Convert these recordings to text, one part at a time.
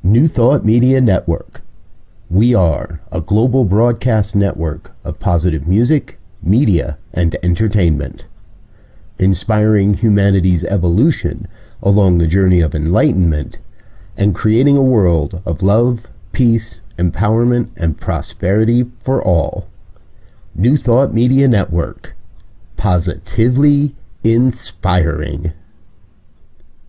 New Thought Media Network. We are a global broadcast network of positive music, media, and entertainment, inspiring humanity's evolution along the journey of enlightenment and creating a world of love, peace, empowerment, and prosperity for all. New Thought Media Network. Positively inspiring.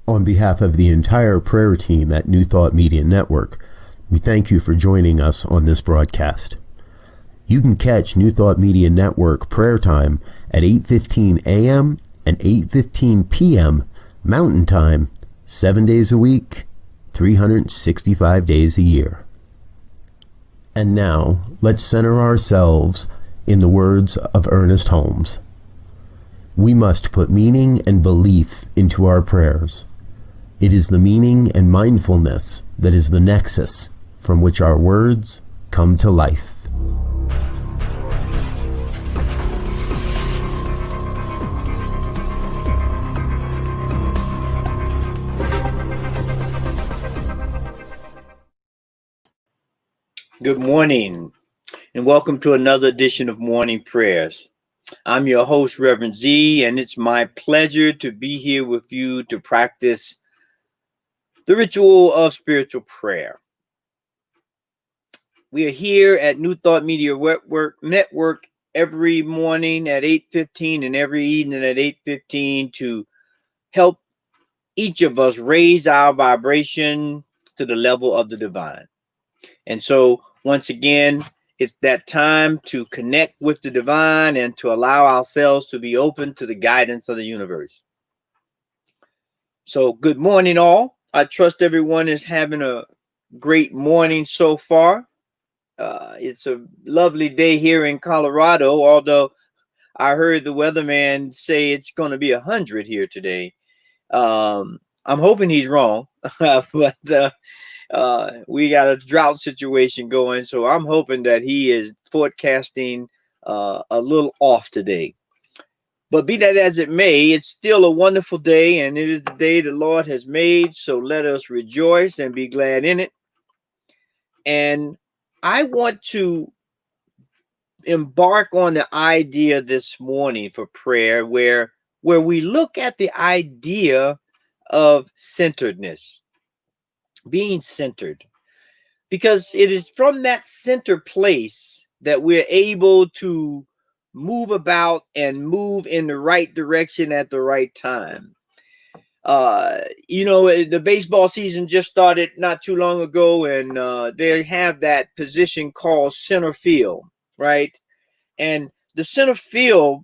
On behalf of the entire prayer team at New Thought Media Network, we thank you for joining us on this broadcast. You can catch New Thought Media Network prayer time at 8:15 a.m. and 8:15 p.m. Mountain Time, 7 days a week, 365 days a year. And now, let's center ourselves in the words of Ernest Holmes. We must put meaning and belief into our prayers. It is the meaning and mindfulness that is the nexus from which our words come to life. Good morning, and welcome to another edition of Morning Prayers. I'm your host, Reverend Z, and it's my pleasure to be here with you to practice the ritual of spiritual prayer. We are here at New Thought Media Network every morning at 8:15 and every evening at 8:15 to help each of us raise our vibration to the level of the divine. And so, once again, it's that time to connect with the divine and to allow ourselves to be open to the guidance of the universe. So, good morning, all. I trust everyone is having a great morning so far. It's a lovely day here in Colorado, although I heard the weatherman say it's going to be 100 here today. I'm hoping he's wrong, but we got a drought situation going, so I'm hoping that he is forecasting a little off today. But be that as it may, it's still a wonderful day, and it is the day the Lord has made, so let us rejoice and be glad in it. And I want to embark on the idea this morning for prayer where we look at the idea of centeredness, being centered, because it is from that center place that we're able to move about and move in the right direction at the right time. The baseball season just started not too long ago, and they have that position called center field, right? And the center field,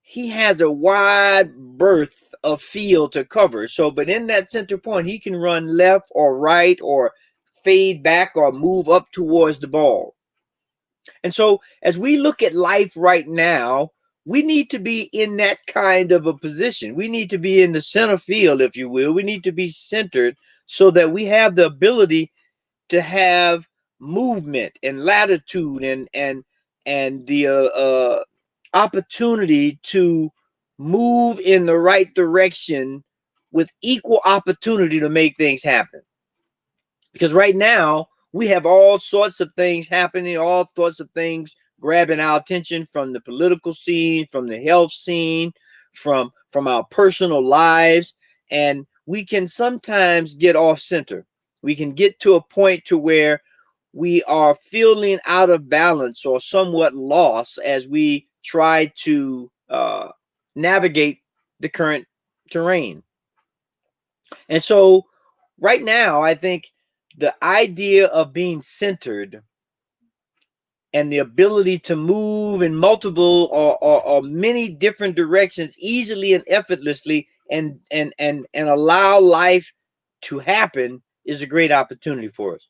he has a wide berth of field to cover. So, but in that center point, he can run left or right or fade back or move up towards the ball. And so as we look at life right now, we need to be in that kind of a position. We need to be in the center field, if you will. We need to be centered so that we have the ability to have movement and latitude and the opportunity to move in the right direction with equal opportunity to make things happen. Because right now, we have all sorts of things happening, all sorts of things grabbing our attention from the political scene, from the health scene, from our personal lives, and we can sometimes get off center. We can get to a point to where we are feeling out of balance or somewhat lost as we try to navigate the current terrain. And so right now, I think the idea of being centered and the ability to move in multiple or many different directions easily and effortlessly and allow life to happen is a great opportunity for us.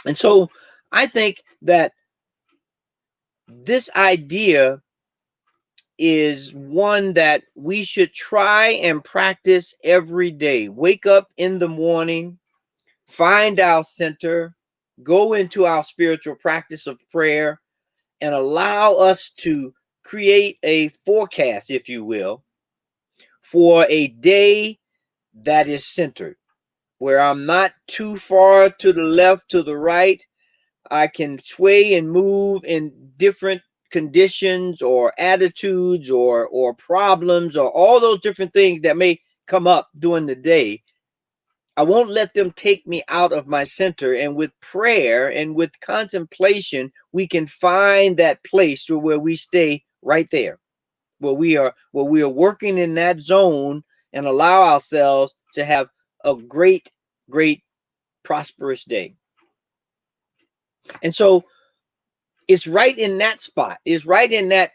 And so I think that this idea is one that we should try and practice every day. Wake up in the morning, find our center, go into our spiritual practice of prayer, and allow us to create a forecast, if you will, for a day that is centered. where I'm not too far to the left, to the right. I can sway and move in different conditions or attitudes or problems or all those different things that may come up during the day. I won't let them take me out of my center. And with prayer and with contemplation, we can find that place to where we stay right there, where we are working in that zone and allow ourselves to have a great, great, prosperous day. And so it's right in that spot, it's right in that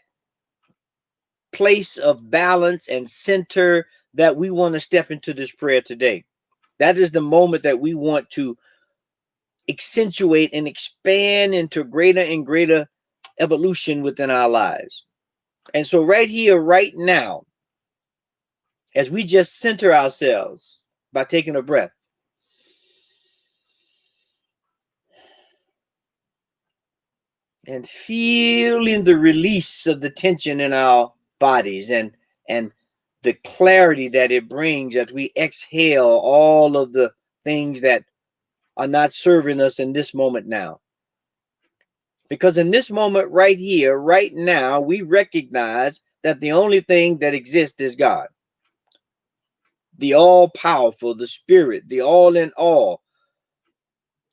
place of balance and center that we want to step into this prayer today. That is the moment that we want to accentuate and expand into greater and greater evolution within our lives. And so right here, right now, as we just center ourselves by taking a breath, and feeling the release of the tension in our bodies and the clarity that it brings as we exhale all of the things that are not serving us in this moment now. Because in this moment right here, right now, we recognize that the only thing that exists is God, the all-powerful, the Spirit, the all-in-all,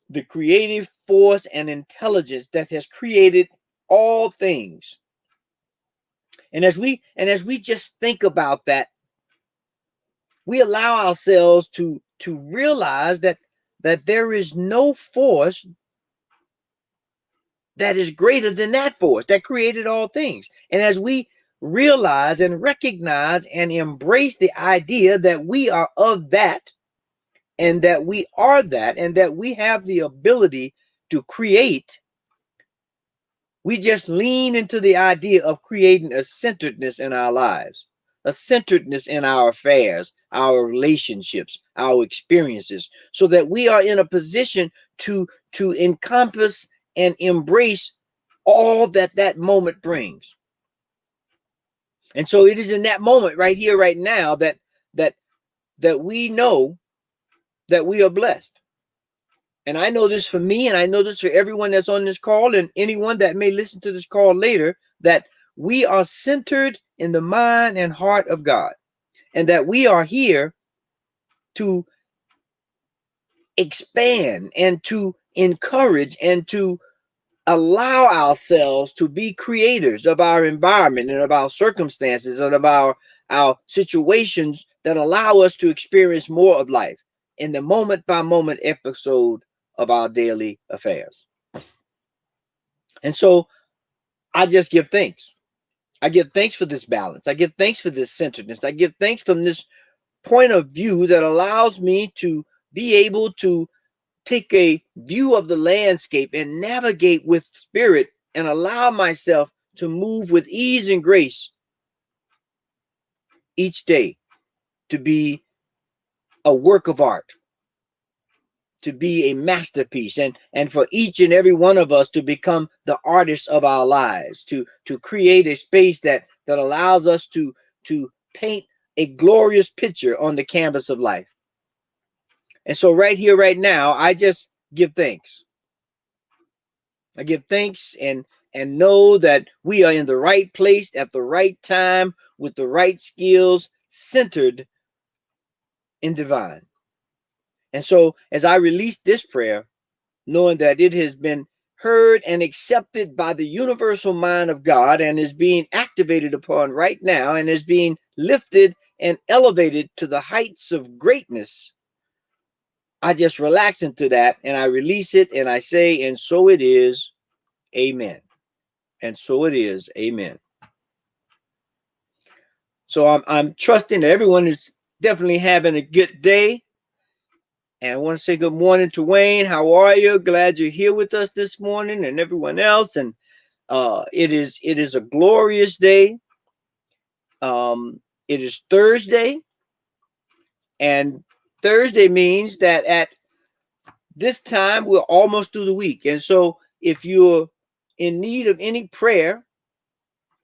the creative force and intelligence that has created all things. And as we just think about that, we allow ourselves to realize that there is no force that is greater than that force that created all things. And as we realize and recognize and embrace the idea that we are of that, and that we are that, and that we have the ability to create, we just lean into the idea of creating a centeredness in our lives, a centeredness in our affairs, our relationships, our experiences, so that we are in a position to encompass and embrace all that that moment brings. And so it is in that moment right here, right now, that we know that we are blessed. And I know this for me, and I know this for everyone that's on this call and anyone that may listen to this call later, that we are centered in the mind and heart of God, and that we are here to expand and to encourage and to allow ourselves to be creators of our environment and of our circumstances and of our situations that allow us to experience more of life in the moment by moment episode of our daily affairs. And so I just give thanks. I give thanks for this balance. I give thanks for this centeredness. I give thanks from this point of view that allows me to be able to take a view of the landscape and navigate with spirit and allow myself to move with ease and grace each day, to be a work of art, to be a masterpiece, and for each and every one of us to become the artists of our lives, to create a space that allows us to paint a glorious picture on the canvas of life. And so right here, right now, I just give thanks. I give thanks and know that we are in the right place at the right time with the right skills, centered in divine. And so as I release this prayer, knowing that it has been heard and accepted by the universal mind of God and is being activated upon right now and is being lifted and elevated to the heights of greatness, I just relax into that and I release it and I say, and so it is, amen. And so it is, amen. So I'm trusting that everyone is definitely having a good day. And I want to say good morning to Wayne. How are you? Glad you're here with us this morning, and everyone else. And it is a glorious day. It is Thursday, and Thursday means that at this time we're almost through the week. And so if you're in need of any prayer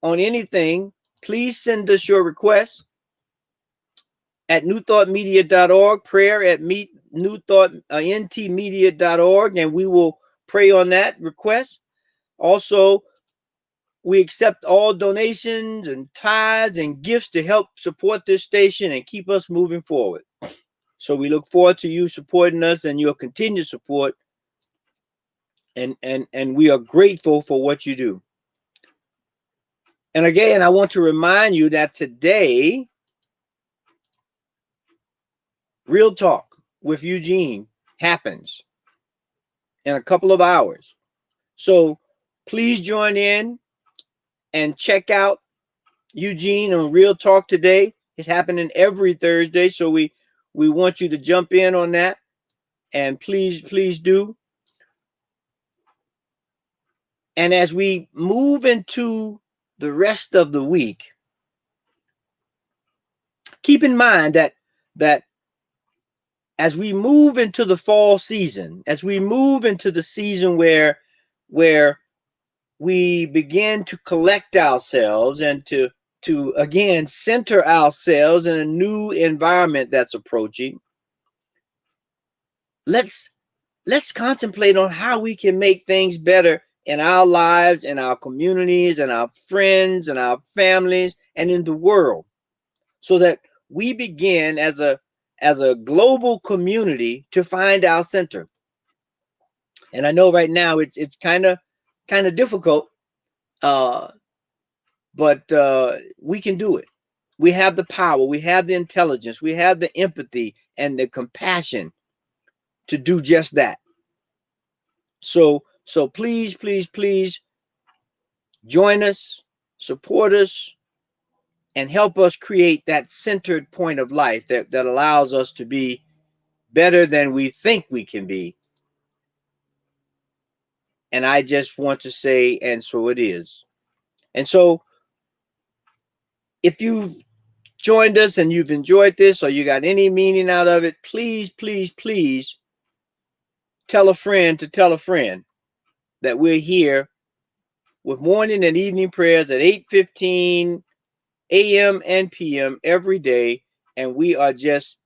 on anything, please send us your requests at newthoughtmedia.org, prayer at ntmedia.org, and we will pray on that request. Also, we accept all donations and tithes and gifts to help support this station and keep us moving forward. So we look forward to you supporting us and your continued support. And we are grateful for what you do. And again, I want to remind you that today, Real Talk with Eugene happens in a couple of hours. So please join in and check out Eugene on Real Talk today. It's happening every Thursday. So we want you to jump in on that. And please do. And as we move into the rest of the week, keep in mind that as we move into the fall season, as we move into the season where we begin to collect ourselves and to again center ourselves in a new environment that's approaching, let's contemplate on how we can make things better in our lives, in our communities, and our friends, and our families, and in the world, so that we begin as a global community to find our center. And I know right now it's kind of difficult, but we can do it. We have the power, we have the intelligence, we have the empathy and the compassion to do just that. So please join us, support us, and help us create that centered point of life that allows us to be better than we think we can be. And I just want to say, and so it is. And so if you joined us and you've enjoyed this, or you got any meaning out of it, please tell a friend to tell a friend that we're here with morning and evening prayers at 8:15 a.m. and p.m. every day, and we are just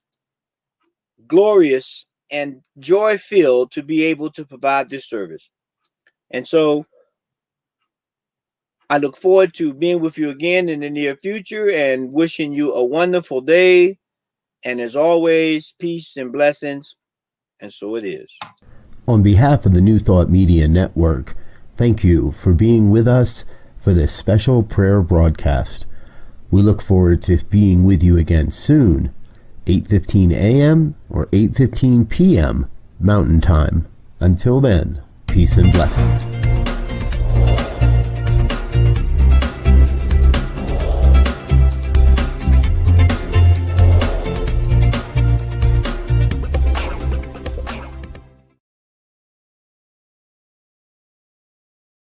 glorious and joy-filled to be able to provide this service. And so I look forward to being with you again in the near future and wishing you a wonderful day. And as always, peace and blessings. And so it is. On behalf of the New Thought Media Network, thank you for being with us for this special prayer broadcast. We look forward to being with you again soon, 8:15 a.m. or 8:15 p.m. Mountain Time. Until then, peace and blessings.